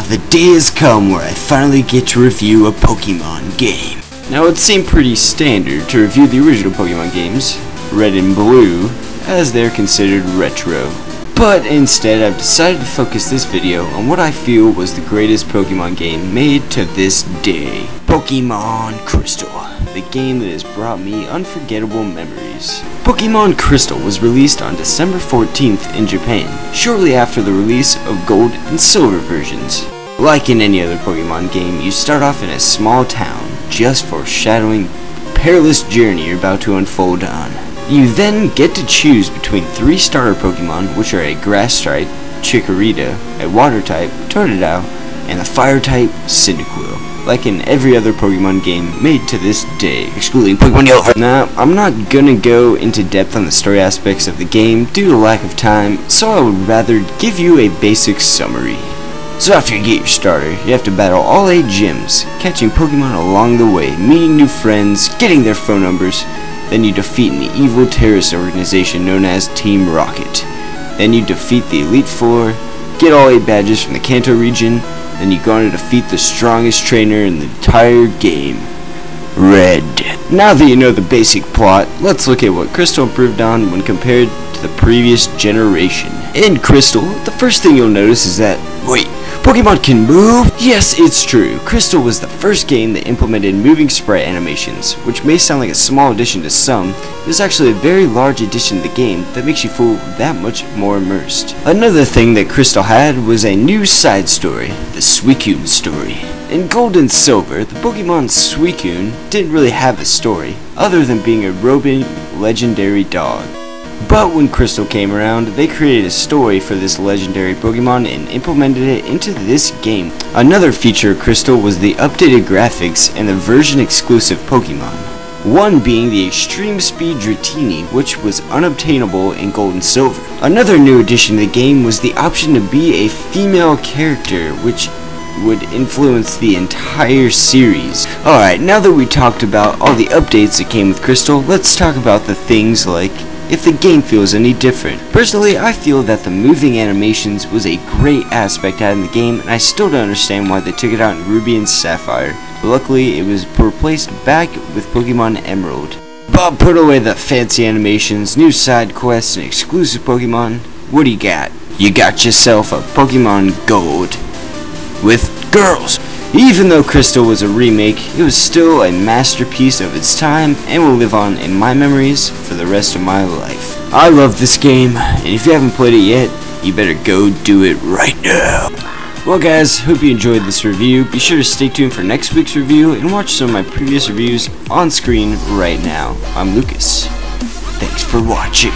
the day has come where I finally get to review a Pokemon game. Now it seemed pretty standard to review the original Pokemon games, Red and Blue, as they're considered retro. But instead I've decided to focus this video on what I feel was the greatest Pokemon game made to this day. Pokemon Crystal, the game that has brought me unforgettable memories. Pokemon Crystal was released on December 14th in Japan, shortly after the release of Gold and Silver versions. Like in any other Pokemon game, you start off in a small town, just foreshadowing the perilous journey you're about to unfold on. You then get to choose between 3 starter Pokemon, which are a Grass type, Chikorita, a Water type, Totodile, and a Fire type, Cyndaquil. Like in every other Pokemon game made to this day, excluding Pokemon Yellow. Now, I'm not gonna go into depth on the story aspects of the game due to lack of time, so I would rather give you a basic summary. So after you get your starter, you have to battle all 8 gyms, catching Pokemon along the way, meeting new friends, getting their phone numbers. Then you defeat an evil terrorist organization known as Team Rocket. Then you defeat the Elite Four, get all 8 badges from the Kanto region. Then you go on to defeat the strongest trainer in the entire game, Red. Now that you know the basic plot, let's look at what Crystal improved on when compared to the previous generation. In Crystal, the first thing you'll notice is that, wait, Pokemon can move? Yes, it's true. Crystal was the first game that implemented moving sprite animations, which may sound like a small addition to some, but it's actually a very large addition to the game that makes you feel that much more immersed. Another thing that Crystal had was a new side story, the Suicune story. In Gold and Silver, the Pokemon Suicune didn't really have a story, other than being a roving legendary dog. But when Crystal came around, they created a story for this legendary Pokemon and implemented it into this game. Another feature of Crystal was the updated graphics and the version exclusive Pokemon. One being the Extreme Speed Dratini, which was unobtainable in Gold and Silver. Another new addition to the game was the option to be a female character, which would influence the entire series. Alright, now that we talked about all the updates that came with Crystal, let's talk about the things like if the game feels any different. Personally, I feel that the moving animations was a great aspect out in the game, and I still don't understand why they took it out in Ruby and Sapphire. But luckily, it was replaced back with Pokemon Emerald. But put away the fancy animations, new side quests, and exclusive Pokemon, what do you got? You got yourself a Pokemon Gold with girls. Even though Crystal was a remake, it was still a masterpiece of its time and will live on in my memories for the rest of my life. I love this game, and if you haven't played it yet, you better go do it right now. Well guys, hope you enjoyed this review. Be sure to stay tuned for next week's review and watch some of my previous reviews on screen right now. I'm Lucas. Thanks for watching.